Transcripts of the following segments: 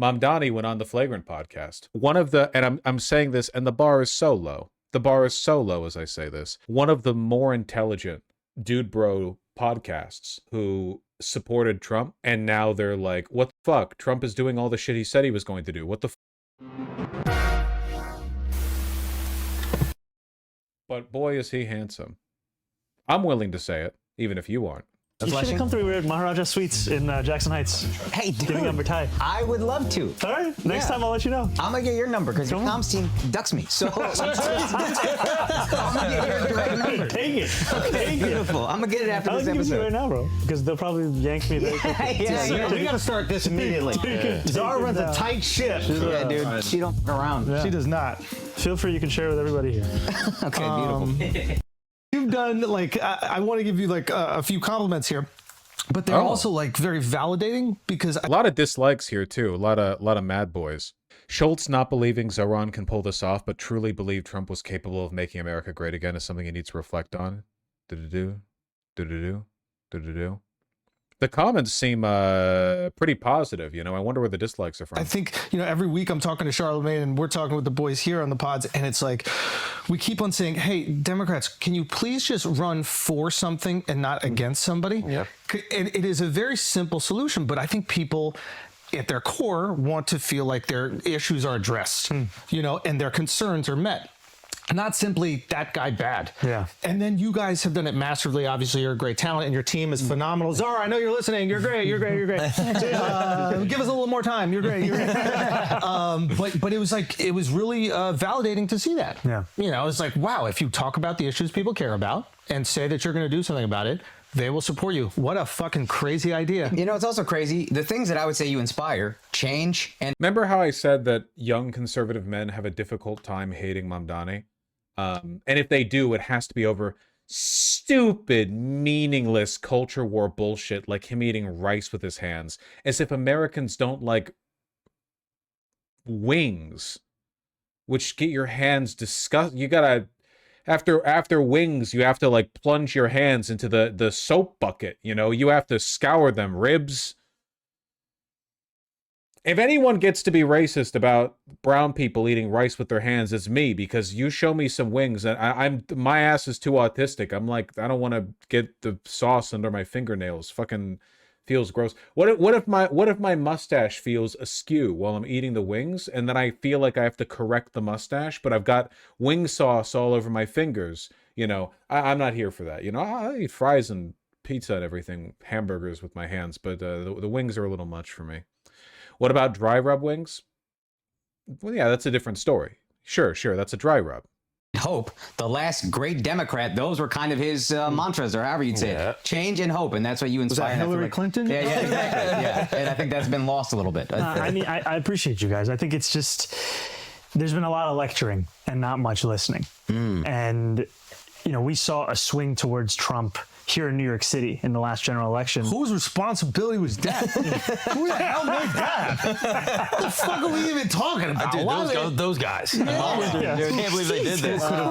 Mamdani went on the Flagrant podcast. One of the, and I'm saying this, and the bar is so low. The bar is so low as I say this. One of the more intelligent Dudebros podcasts who supported Trump, and now they're like, what the fuck? Trump is doing all the shit he said he was going to do. What the But boy, is he handsome. I'm willing to say it, even if you aren't. You should have come through. We're at Maharaja Suites in Jackson Heights. Hey, dude. Giving number tie. I would love to. All right. Next time I'll let you know. I'm going to get your number because your comms team ducks me. So I'm going to get your direct number. Take it. Okay, beautiful. I'm going to get it after this I'll give it to you episode. right now, bro. Because they'll probably yank me very quickly. We got to start this immediately. Zara runs a tight ship. Yeah, dude. She don't fuck around. She does not. Feel free. You can share with everybody here. Okay, beautiful. You've done, like, I want to give you, like, a few compliments here. But they're also, like, very validating because... A lot of dislikes here, too. A lot of mad boys. Schultz not believing Zohran can pull this off, but truly believe Trump was capable of making America great again is something he needs to reflect on. Do-do-do. Do-do-do. Do-do-do. The comments seem pretty positive, you know. I wonder where the dislikes are from. I think, you know, every week I'm talking to Charlemagne and we're talking with the boys here on the pods, and it's like, we keep on saying, hey, Democrats, can you please just run for something and not against somebody? Yep. And it is a very simple solution, but I think people at their core want to feel like their issues are addressed, you know, and their concerns are met. Not simply that guy bad. Yeah. And then you guys have done it masterfully. Obviously, you're a great talent, and your team is phenomenal. Zara, I know you're listening. You're great. You're great. You're great. Give us a little more time. You're great. You're great. But it was like, it was really validating to see that. Yeah. You know, it's like, wow, if you talk about the issues people care about and say that you're going to do something about it, they will support you. What a fucking crazy idea. You know, it's also crazy. The things that I would say you inspire, change, and... Remember how I said that young conservative men have a difficult time hating Mamdani? And if they do, it has to be over stupid, meaningless culture war bullshit like him eating rice with his hands. As if Americans don't like wings, which get your hands disgust. You gotta, after wings, you have to like plunge your hands into the soap bucket, you know? You have to scour them. Ribs. If anyone gets to be racist about brown people eating rice with their hands, it's me, because you show me some wings and my ass is too autistic. I'm like, I don't want to get the sauce under my fingernails. Fucking feels gross. What if my mustache feels askew while I'm eating the wings, and then I feel like I have to correct the mustache, but I've got wing sauce all over my fingers? You know, I'm not here for that. You know, I eat fries and pizza and everything, hamburgers with my hands, but the wings are a little much for me. What about dry rub wings? Well, yeah, that's a different story. Sure, that's a dry rub. Hope, the last great Democrat, those were kind of his mantras, or however you'd say it. Change and hope, and that's what you inspire. Was that Hillary Clinton? Yeah, exactly. Yeah, and I think that's been lost a little bit. I mean, I appreciate you guys. I think it's just, there's been a lot of lecturing and not much listening. And, you know, we saw a swing towards Trump here in New York City in the last general election. Whose responsibility was that? Who the hell made that? What the fuck are we even talking about? Dude, those guys. Yeah. I can't believe they did this. But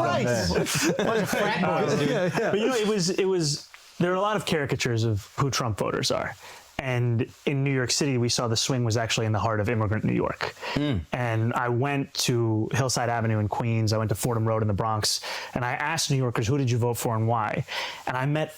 you know, it was there are a lot of caricatures of who Trump voters are. And in New York City, we saw the swing was actually in the heart of immigrant New York. And I went to Hillside Avenue in Queens. I went to Fordham Road in the Bronx. And I asked New Yorkers, who did you vote for and why? And I met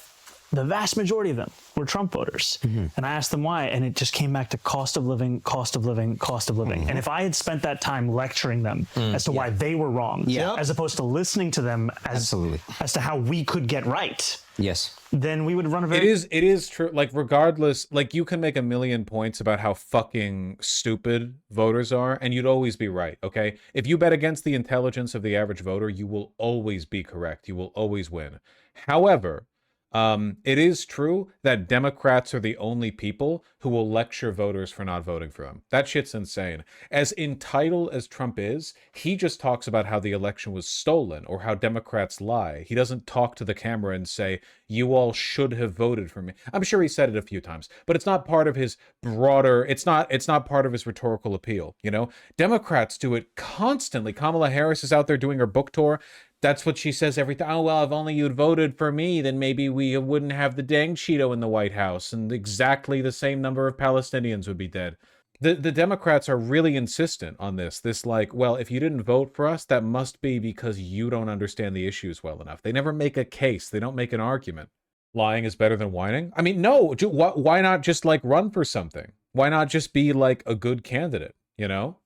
the vast majority of them were Trump voters. And I asked them why. And it just came back to cost of living, cost of living, cost of living. And if I had spent that time lecturing them as to why they were wrong, as opposed to listening to them as to how we could get right. Yes. Then we would run a very... It is true. Like, regardless, like, you can make a million points about how fucking stupid voters are, and you'd always be right, okay? If you bet against the intelligence of the average voter, you will always be correct. You will always win. However, it is true that Democrats are the only people who will lecture voters for not voting for them. That shit's insane. As entitled as Trump is, he just talks about how the election was stolen or how Democrats lie. He doesn't talk to the camera and say, you all should have voted for me. I'm sure he said it a few times, but it's not part of his broader, it's not part of his rhetorical appeal, you know? Democrats do it constantly. Kamala Harris is out there doing her book tour. That's what she says every time. Oh, well, if only you'd voted for me, then maybe we wouldn't have the dang Cheeto in the White House, and exactly the same number of Palestinians would be dead. The Democrats are really insistent on this like, well, if you didn't vote for us, that must be because you don't understand the issues well enough. They never make a case. They don't make an argument. Lying is better than whining? I mean, no. Why not just like run for something? Why not just be like a good candidate, you know?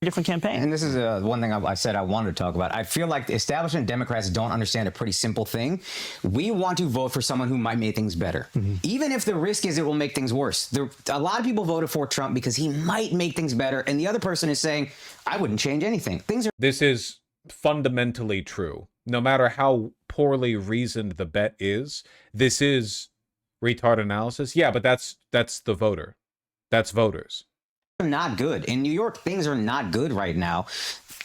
Different campaign. And this is one thing I said I wanted to talk about. I feel like the establishment Democrats don't understand a pretty simple thing. We want to vote for someone who might make things better, even if the risk is it will make things worse. A lot of people voted for Trump because he might make things better, and the other person is saying, I wouldn't change anything. This is fundamentally true. No matter how poorly reasoned the bet is, this is retard analysis. Yeah, but that's the voter. That's voters. Not good. In New York, things are not good right now.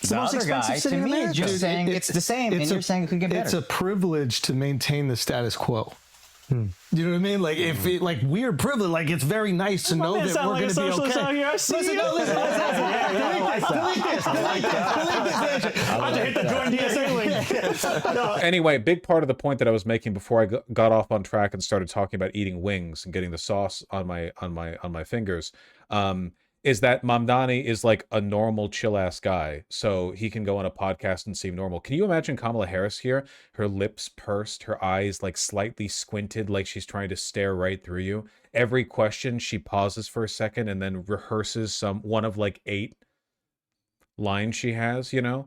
The most other guy, expensive city to in me, is America. just saying it's the same, and you're saying it could get better. It's a privilege to maintain the status quo. You know what I mean? Like if it, like we're privileged, like it's very nice to know that we're going to be okay. Listen, delete this. Anyway, big part of the point that I was making before I got off on track and started talking about eating wings and getting the sauce on my fingers, is that Mamdani is like a normal chill ass guy, so he can go on a podcast and seem normal. Can you imagine Kamala Harris here? Her lips pursed, her eyes like slightly squinted, like she's trying to stare right through you. Every question she pauses for a second and then rehearses one of like 8 lines she has, you know?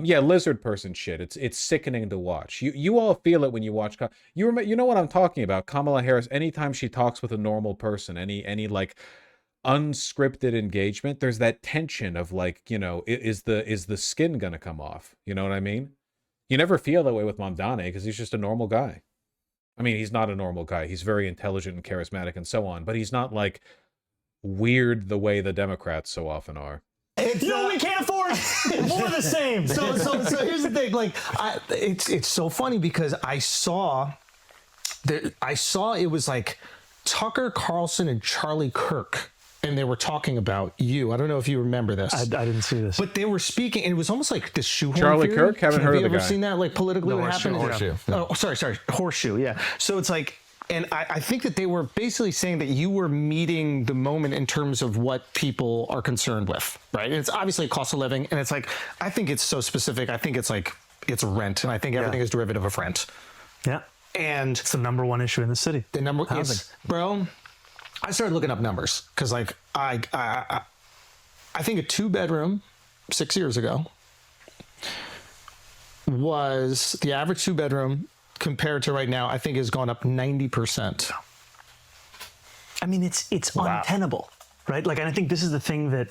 Yeah, lizard person shit. It's sickening to watch. You all feel it when you watch. You know what I'm talking about. Kamala Harris. Anytime she talks with a normal person, any like unscripted engagement, there's that tension of like, you know, is the skin gonna come off? You know what I mean? You never feel that way with Mamdani because he's just a normal guy. I mean, he's not a normal guy. He's very intelligent and charismatic and so on, but he's not like weird the way the Democrats so often are. We can't afford more of the same. So here's the thing. Like, it's so funny because I saw it was like Tucker Carlson and Charlie Kirk, and they were talking about you. I don't know if you remember this. I didn't see this. But they were speaking, and it was almost like this shoehorn Charlie theory. Kirk? Haven't heard of the Have you guy. ever seen that, like, politically what happened? Horseshoe. Oh, sorry. Horseshoe, yeah. So it's like, and I think that they were basically saying that you were meeting the moment in terms of what people are concerned with, right? And it's obviously cost of living, and it's like, I think it's so specific. I think it's like, it's rent, and I think everything is derivative of rent. Yeah. And It's the number one issue in the city. the number Housing. is, bro, I started looking up numbers because, like, I think a 2-bedroom 6 years ago was the average 2-bedroom compared to right now. I think has gone up 90%. I mean, it's untenable, right? Like, and I think this is the thing that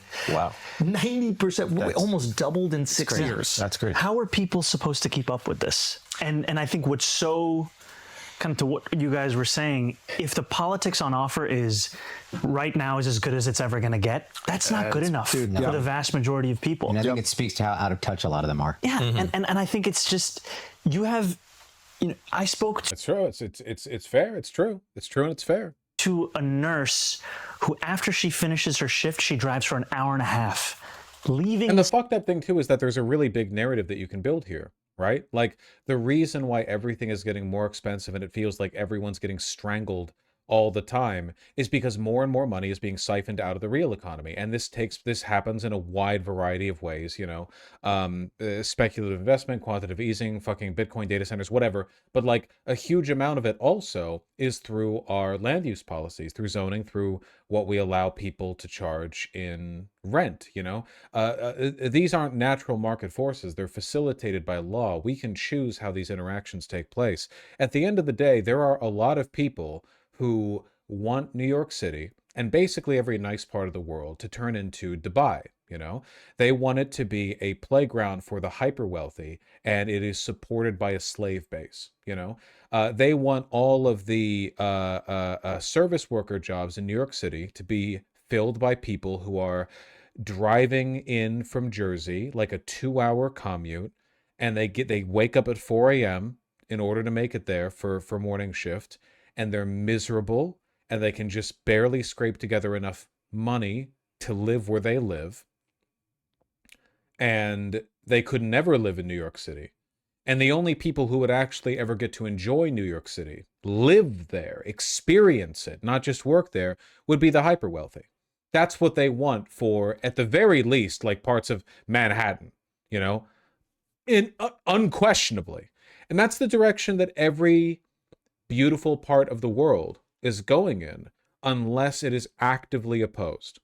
90%, we almost doubled in 6 years. That's great. how are people supposed to keep up with this? And I think what's so kind of to what you guys were saying, if the politics on offer is right now is as good as it's ever going to get, that's not good enough for the vast majority of people. And I think it speaks to how out of touch a lot of them are. Yeah, and I think it's just I spoke It's true. It's fair. It's true. It's true and it's fair. to a nurse who, after she finishes her shift, she drives for an hour and a half, leaving. And the fucked up thing too is that there's a really big narrative that you can build here, right? Like the reason why everything is getting more expensive and it feels like everyone's getting strangled all the time is because more and more money is being siphoned out of the real economy. And this happens in a wide variety of ways, you know, speculative investment, quantitative easing, fucking Bitcoin data centers, whatever. But like a huge amount of it also is through our land use policies, through zoning, through what we allow people to charge in rent, you know. These aren't natural market forces. They're facilitated by law. We can choose how these interactions take place. At the end of the day, there are a lot of people who want New York City and basically every nice part of the world to turn into Dubai, you know? They want it to be a playground for the hyper-wealthy, and it is supported by a slave base, you know? They want all of the service worker jobs in New York City to be filled by people who are driving in from Jersey, like a 2-hour commute, and they wake up at 4 a.m. in order to make it there for morning shift, and they're miserable, and they can just barely scrape together enough money to live where they live. And they could never live in New York City. And the only people who would actually ever get to enjoy New York City, live there, experience it, not just work there, would be the hyper-wealthy. That's what they want for, at the very least, like parts of Manhattan, you know, unquestionably. And that's the direction that every beautiful part of the world is going in, unless it is actively opposed.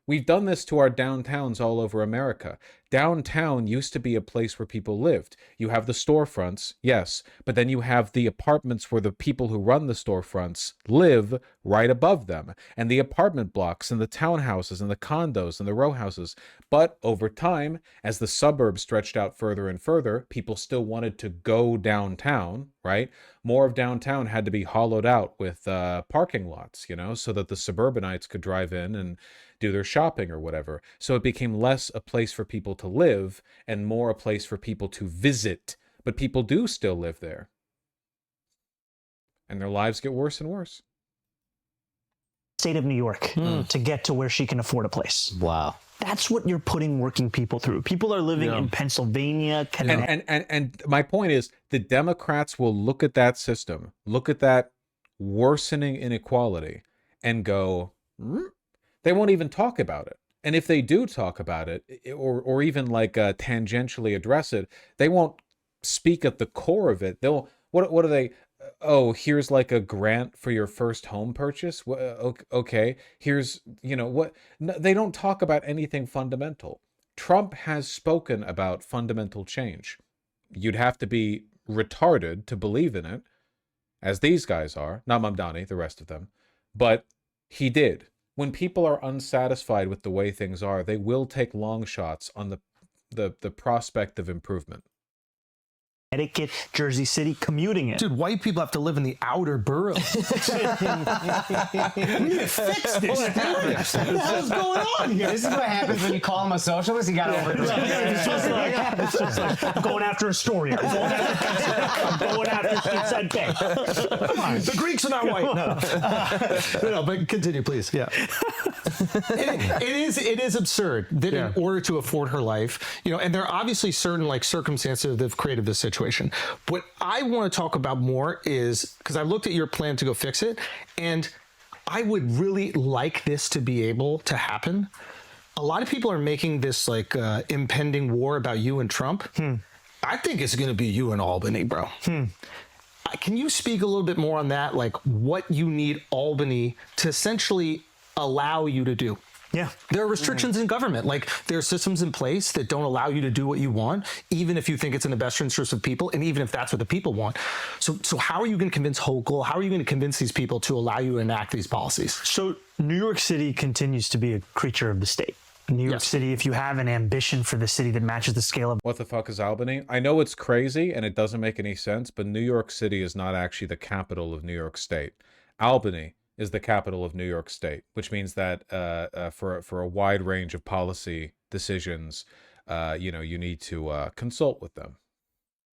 We've done this to our downtowns all over America. Downtown used to be a place where people lived. You have the storefronts, yes, but then you have the apartments where the people who run the storefronts live right above them, and the apartment blocks and the townhouses and the condos and the row houses. But over time, as the suburbs stretched out further and further, people still wanted to go downtown, right? More of downtown had to be hollowed out with parking lots, you know, so that the suburbanites could drive in and do their shopping or whatever. So it became less a place for people to live and more a place for people to visit. But people do still live there. And their lives get worse and worse. State of New York to get to where she can afford a place. Wow. That's what you're putting working people through. People are living in Pennsylvania, Connecticut. And my point is, the Democrats will look at that system, look at that worsening inequality, and go, they won't even talk about it. And if they do talk about it, or even like tangentially address it, they won't speak at the core of it. They'll, what do they, oh, here's like a grant for your first home purchase. Okay, here's, you know, what, no, they don't talk about anything fundamental. Trump has spoken about fundamental change. You'd have to be retarded to believe in it, as these guys are, not Mamdani, the rest of them, but he did. When people are unsatisfied with the way things are, they will take long shots on the prospect of improvement. Connecticut, Jersey City, commuting it. Dude, white people have to live in the outer boroughs. We need to fix this. What the hell's going on here? This is what happens when you call him a socialist. You got to It's just like, I'm going after a story. I'm going after Sid K. Come on. The Greeks are not white. No, but continue, please. Yeah. It is absurd that in order to afford her life, you know, and there are obviously certain like circumstances that have created this situation. What I want to talk about more is, because I looked at your plan to go fix it, and I would really like this to be able to happen. A lot of people are making this like impending war about you and Trump. I think it's going to be you and Albany, bro. Can you speak a little bit more on that? Like what you need Albany to essentially allow you to do? Yeah. There are restrictions in government. Like there are systems in place that don't allow you to do what you want, even if you think it's in the best interest of people, and even if that's what the people want. So how are you going to convince Hochul? How are you going to convince these people to allow you to enact these policies? So New York City continues to be a creature of the state. New York City, if you have an ambition for the city that matches the scale of... What the fuck is Albany? I know it's crazy and it doesn't make any sense, but New York City is not actually the capital of New York State. Albany is the capital of New York State, which means that for a wide range of policy decisions, you know, you need to consult with them.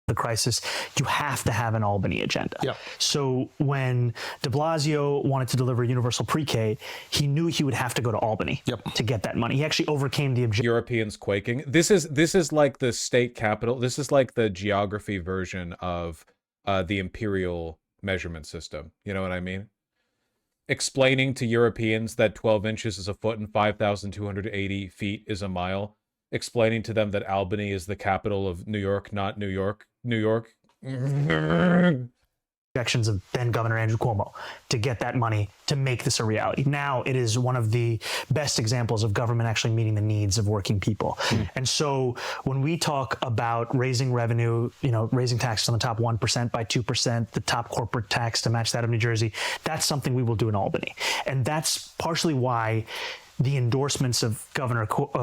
The crisis, you have to have an Albany agenda. Yep. So when de Blasio wanted to deliver universal pre-K, he knew he would have to go to Albany to get that money. He actually overcame the objection. Europeans quaking. This is like the state capital. This is like the geography version of the imperial measurement system. You know what I mean? Explaining to Europeans that 12 inches is a foot and 5,280 feet is a mile. Explaining to them that Albany is the capital of New York, not New York. New York. Objections of then Governor Andrew Cuomo to get that money to make this a reality. Now it is one of the best examples of government actually meeting the needs of working people. And so when we talk about raising revenue, you know, raising taxes on the top 1% by 2%, the top corporate tax to match that of New Jersey, that's something we will do in Albany. And that's partially why the endorsements of Governor Hochul.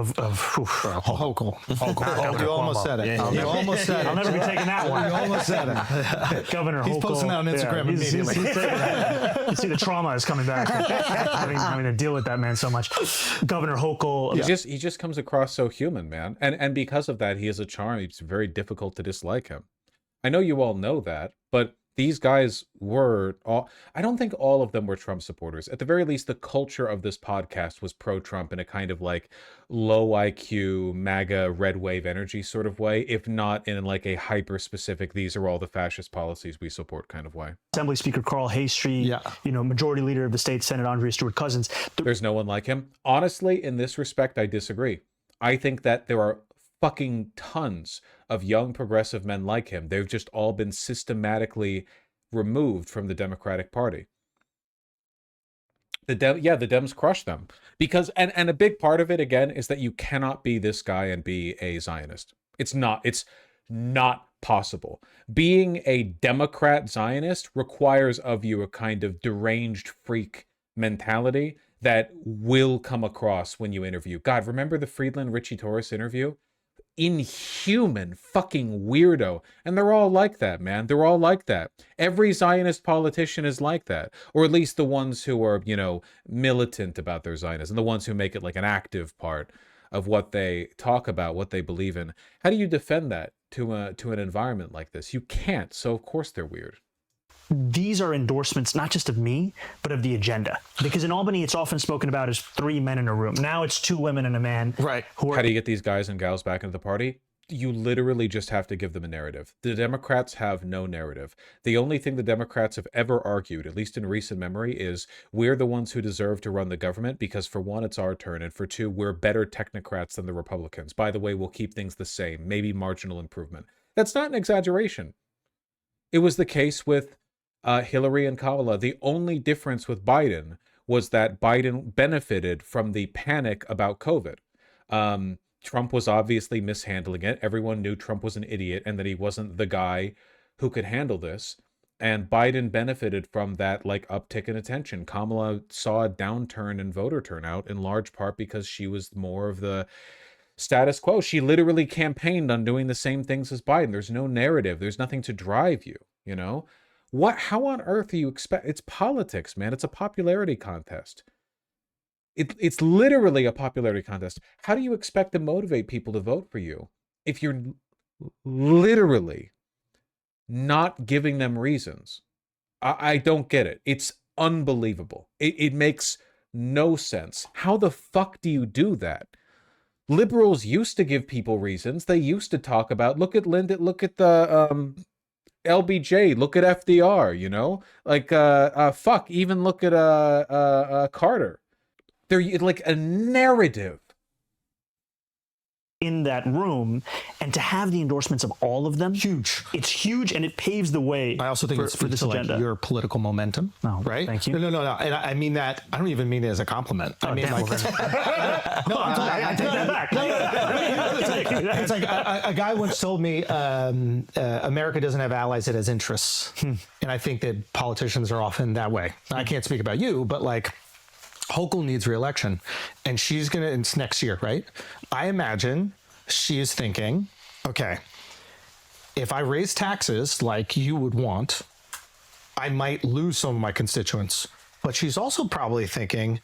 You almost said it. You almost said it. I'll never be taking that one. You almost said it. Governor He's Hochul. posting that on Instagram immediately. You see the trauma is coming back. having to deal with that man so much. Governor Hochul. He just comes across so human, man. And because of that, he has a charm. It's very difficult to dislike him. I know you all know that, but These guys were all, I don't think all of them were Trump supporters. At the very least, the culture of this podcast was pro-Trump in a kind of like low IQ, MAGA, red wave energy sort of way, if not in like a hyper specific, these are all the fascist policies we support kind of way. Assembly Speaker Carl Haystree, Majority Leader of the state Senate Andrea Stewart Cousins. There's no one like him. Honestly, in this respect, I disagree. I think that there are fucking tons of young progressive men like him. They've just all been systematically removed from the Democratic Party. The Dems crushed them because, and a big part of it again is that you cannot be this guy and be a Zionist. It's not possible. Being a Democrat Zionist requires of you a kind of deranged freak mentality that will come across when you interview. God, remember the Friedland Richie Torres interview? Inhuman fucking weirdo. And they're all like that, man. They're all like that. Every Zionist politician is like that. Or at least the ones who are, militant about their Zionism, the ones who make it like an active part of what they talk about, what they believe in. How do you defend that to an environment like this? You can't. So of course they're weird. These are endorsements not just of me, but of the agenda. Because in Albany, it's often spoken about as 3 men in a room. Now it's 2 women and a man. Right. How do you get these guys and gals back into the party? You literally just have to give them a narrative. The Democrats have no narrative. The only thing the Democrats have ever argued, at least in recent memory, is we're the ones who deserve to run the government because for one, it's our turn, and for two, we're better technocrats than the Republicans. By the way, we'll keep things the same, maybe marginal improvement. That's not an exaggeration. It was the case with Hillary and Kamala. The only difference with Biden was that Biden benefited from the panic about COVID. Trump was obviously mishandling it. Everyone knew Trump was an idiot and that he wasn't the guy who could handle this. And Biden benefited from that like uptick in attention. Kamala saw a downturn in voter turnout in large part because she was more of the status quo. She literally campaigned on doing the same things as Biden. There's no narrative. There's nothing to drive you, How on earth do you expect? It's politics, man. It's a popularity contest. It's literally a popularity contest. How do you expect to motivate people to vote for you if you're literally not giving them reasons? I don't get it. It's unbelievable. It makes no sense. How the fuck do you do that? Liberals used to give people reasons. They used to talk about, look at Linda, look at the LBJ, look at FDR, fuck, even look at Carter. They're like a narrative in that room, and to have the endorsements of all of them, huge. It's huge, and it paves the way. I also think for, it's for this agenda. Like your political momentum, right? Thank you. No. And I mean that. I don't even mean it as a compliment. I mean, like, I take that back. It's like a guy once told me, America doesn't have allies; it has interests, and I think that politicians are often that way. I can't speak about you, but like, Hochul needs re-election, and it's next year, right? I imagine she is thinking, okay, if I raise taxes like you would want, I might lose some of my constituents. But she's also probably thinking,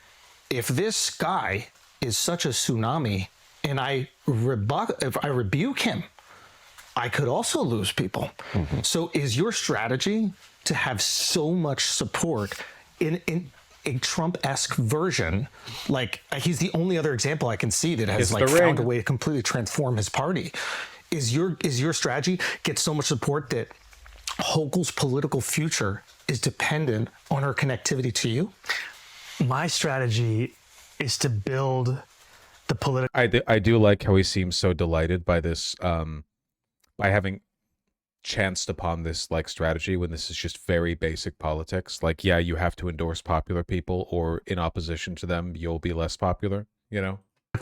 if this guy is such a tsunami and if I rebuke him, I could also lose people. Mm-hmm. So is your strategy to have so much support in a Trump-esque version? Like, he's the only other example I can see that has found a way to completely transform his party. Is your strategy get so much support that Hochul's political future is dependent on her connectivity to you? My strategy is to build the political. I do like how he seems so delighted by this, by having chanced upon this like strategy when this is just very basic politics. Like, yeah, you have to endorse popular people, or in opposition to them, you'll be less popular,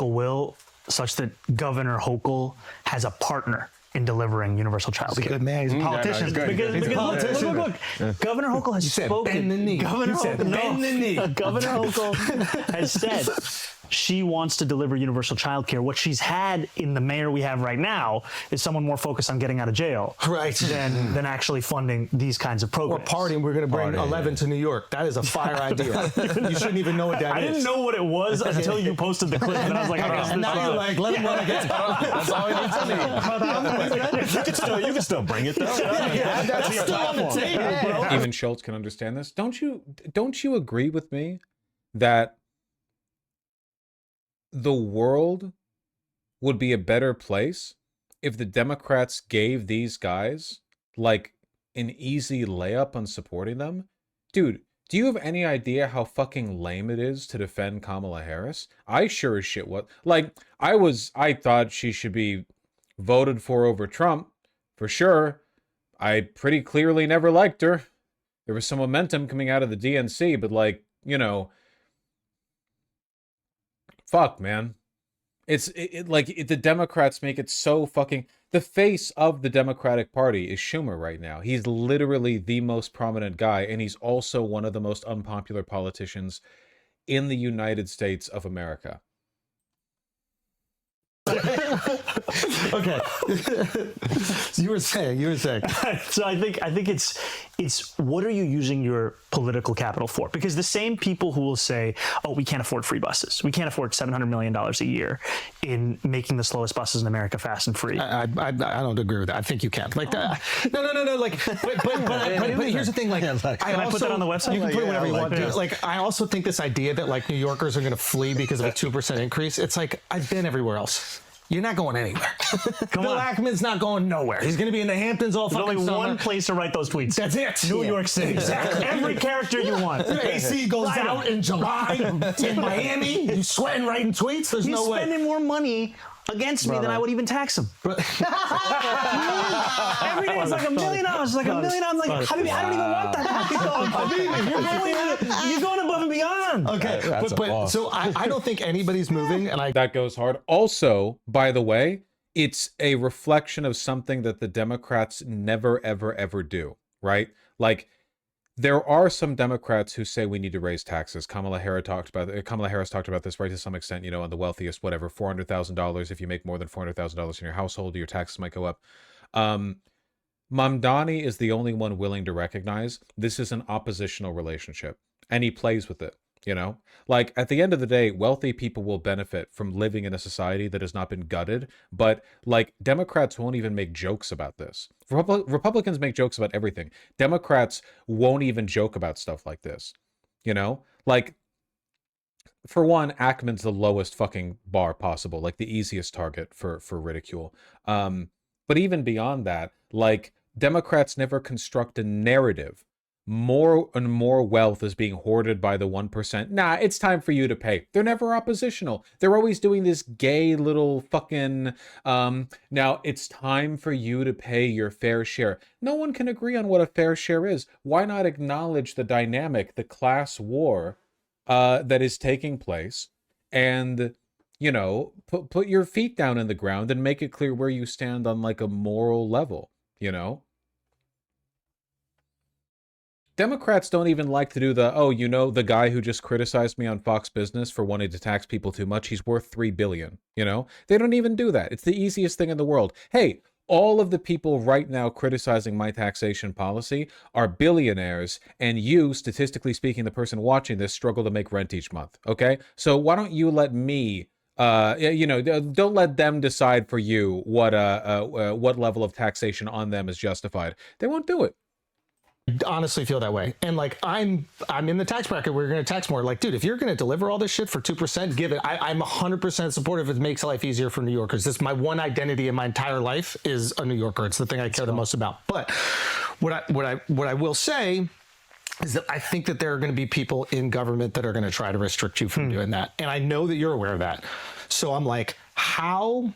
Will such that Governor Hochul has a partner in delivering universal child care. Good man. He's a politician. Because look. Governor Hochul has spoken. Bend the knee. Governor Hochul has said she wants to deliver universal child care. What she's had in the mayor we have right now is someone more focused on getting out of jail, right, than actually funding these kinds of programs. Or partying. We're going to bring 11 to New York. That is a fire idea. You shouldn't even know what that is. I didn't know what it was until you posted the clip, and I was like, and now you're like, let him run again. That's all he needs to You can still bring it though. That's still on the table, bro. Even Schultz can understand this. Don't you agree with me that the world would be a better place if the Democrats gave these guys like an easy layup on supporting them? Dude, do you have any idea how fucking lame it is to defend Kamala Harris? I sure as shit was. Like, I thought she should be voted for over Trump, for sure. I pretty clearly never liked her. There was some momentum coming out of the DNC, but like, you know, fuck, man. The Democrats make it so fucking... The face of the Democratic Party is Schumer right now. He's literally the most prominent guy, and he's also one of the most unpopular politicians in the United States of America. Okay. you were saying. So I think it's what are you using your political capital for? Because the same people who will say, oh, we can't afford free buses, we can't afford $700 million a year in making the slowest buses in America fast and free. I don't agree with that. I think you can. Like, no. Like, but here's the thing. Like, can I put that on the website? You can put whatever you want. Like, I also think this idea that like New Yorkers are going to flee because of a 2% increase. It's like I've been everywhere else. You're not going anywhere. Bill Ackman's not going nowhere. He's going to be in the Hamptons all fucking There's only summer. one place to write those tweets. That's it. New York City. Exactly. Every character you want. AC goes out in July in Miami. You sweating writing tweets? There's He's no way. spending more money against me than I would even tax him. Every day it's like $1 million. Like $1 million. I'm like, Habibi, I don't even want that. You're going above and beyond. Okay, but so I don't think anybody's moving, and That goes hard. Also, by the way, it's a reflection of something that the Democrats never, ever, ever do, right? Like, there are some Democrats who say we need to raise taxes. Kamala Harris talked about this, right, to some extent, you know, on the wealthiest, whatever, $400,000. If you make more than $400,000 in your household, your taxes might go up. Mamdani is the only one willing to recognize this is an oppositional relationship, and he plays with it. You know, like at the end of the day, wealthy people will benefit from living in a society that has not been gutted. But like Democrats won't even make jokes about this. Republicans make jokes about everything. Democrats won't even joke about stuff like this. You know, like for one, Ackman's the lowest fucking bar possible, like the easiest target for ridicule. But even beyond that, like Democrats never construct a narrative. More and more wealth is being hoarded by the 1%. Nah, it's time for you to pay. They're never oppositional. They're always doing this gay little fucking, now it's time for you to pay your fair share. No one can agree on what a fair share is. Why not acknowledge the dynamic, the class war that is taking place, and, you know, put your feet down in the ground and make it clear where you stand on like a moral level, you know? Democrats don't even like to do the, oh, you know, the guy who just criticized me on Fox Business for wanting to tax people too much, he's worth $3 billion, you know? They don't even do that. It's the easiest thing in the world. Hey, all of the people right now criticizing my taxation policy are billionaires, and you, statistically speaking, the person watching this, struggle to make rent each month, okay? So why don't you let me, you know, don't let them decide for you what level of taxation on them is justified. They won't do it. honestly feel that way. And like, I'm in the tax bracket where you're going to tax more. Like, dude, if you're going to deliver all this shit for 2%, give it. I'm 100% supportive if it makes life easier for New Yorkers. This is my one identity in my entire life is a New Yorker. It's the thing I care the most about. But what I will say is that I think that there are going to be people in government that are going to try to restrict you from doing that. And I know that you're aware of that. So I'm like, how...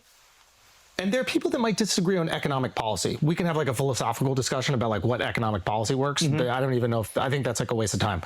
And there are people that might disagree on economic policy. We can have like a philosophical discussion about like what economic policy works. I don't even know if, I think that's like a waste of time.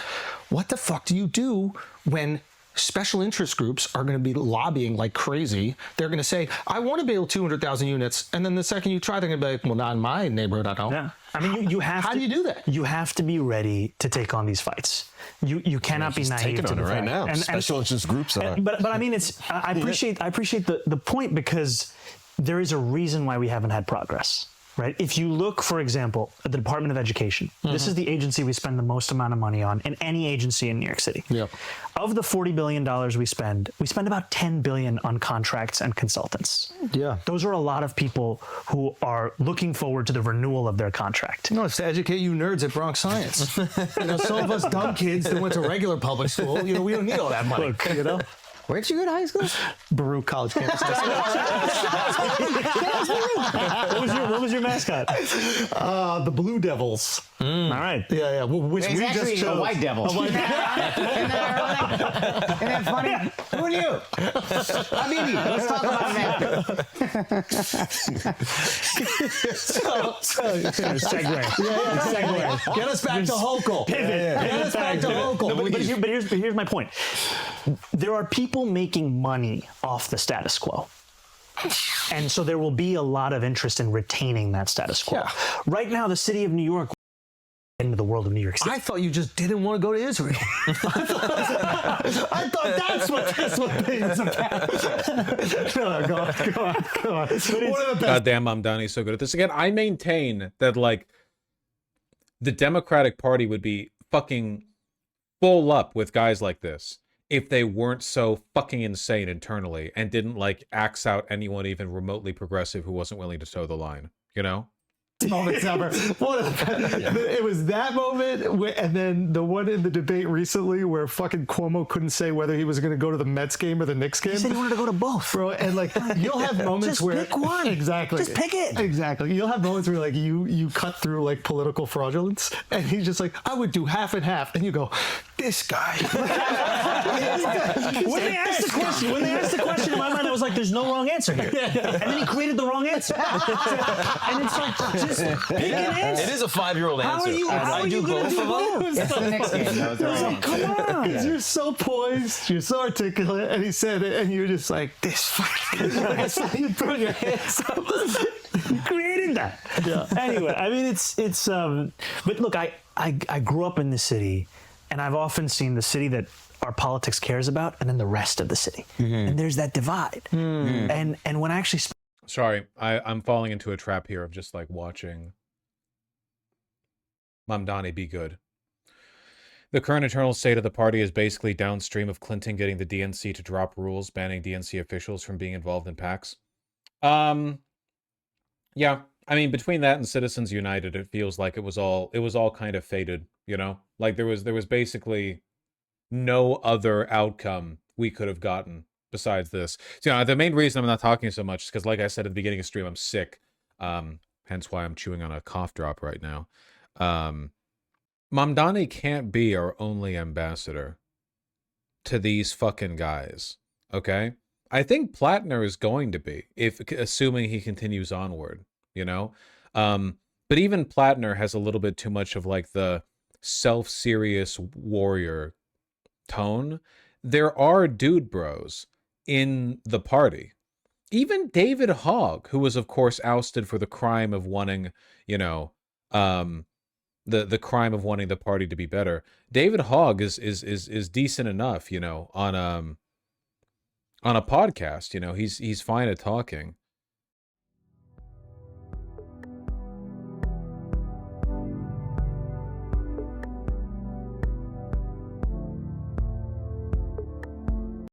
What the fuck do you do when special interest groups are going to be lobbying like crazy? They're going to say, I want to build 200,000 units. And then the second you try, they're going to be like, well, not in my neighborhood, I don't. Yeah. I mean, you have How to, do you do that? You have to be ready to take on these fights. You cannot be naive taking to on the it right fact. now. And Special interest groups are. But I mean, it's I appreciate the point, because there is a reason why we haven't had progress. right? If you look, for example, at the Department of Education, this is the agency we spend the most amount of money on in any agency in New York City. Yep. Of the $40 billion we spend about $10 billion on contracts and consultants. Yeah. Those are a lot of people who are looking forward to the renewal of their contract. No, it's to educate you nerds at Bronx Science. Some of us dumb kids that went to regular public school, we don't need all that money. Look, you know? Where'd you go to high school? Baruch College campus. What was your mascot? The Blue Devils. All right. Yeah. Which It's we actually just chose. a white devil. Isn't that funny? Who knew? Habibi, let's talk about that. Segue. Segue. Get us back to Hochul. Pivot. Get us back to Hochul. No, but here's my point. There are people making money off the status quo. And so there will be a lot of interest in retaining that status quo. Yeah. Right now, the city of New York, into the world of New York City. I thought you just didn't want to go to Israel. I thought that's what this whole thing is about. No, go on. One of the best. Goddamn, Mamdani's so good at this. Again, I maintain that, like, the Democratic Party would be fucking full up with guys like this if they weren't so fucking insane internally and didn't, like, axe out anyone even remotely progressive who wasn't willing to toe the line, you know? Moments ever. It was that moment, and then the one in the debate recently where fucking Cuomo couldn't say whether he was going to go to the Mets game or the Knicks game. He said he wanted to go to both. Bro, and like you'll have moments Just where pick one. Exactly. Just pick it. Exactly. You'll have moments where like you cut through like political fraudulence, and he's just like, I would do half and half, and you go, this guy. When they asked the question in my mind, I was like, "There's no wrong answer here," and then he created the wrong answer. And it's like, just pick an answer. It is a 5-year-old answer. How are you going to do both? It's the next game. That was the right answer. Come on. You're so poised, you're so articulate, and he said it, and you're just like, this fucking. You throw your hands up. You created that. Yeah. Anyway, I mean, it's. But look, I grew up in the city, and I've often seen the city that our politics cares about, and then the rest of the city, and there's that divide. And when I actually. Sorry, I'm falling into a trap here of just, like, watching Mamdani be good. The current internal state of the party is basically downstream of Clinton getting the DNC to drop rules banning DNC officials from being involved in PACs. Yeah, I mean, between that and Citizens United, it feels like it was all kind of fated, you know? Like there was basically no other outcome we could have gotten besides this. So, you know, the main reason I'm not talking so much is because, like I said at the beginning of the stream, I'm sick. Hence why I'm chewing on a cough drop right now. Mamdani can't be our only ambassador to these fucking guys, okay? I think Plattner is going to be, assuming he continues onward, you know? But even Plattner has a little bit too much of, like, the self-serious warrior tone. There are dude bros in the party. Even David Hogg, who was, of course, ousted for the crime of wanting, you know, the crime of wanting the party to be better. David Hogg is decent enough, you know, on a podcast. You know, he's fine at talking.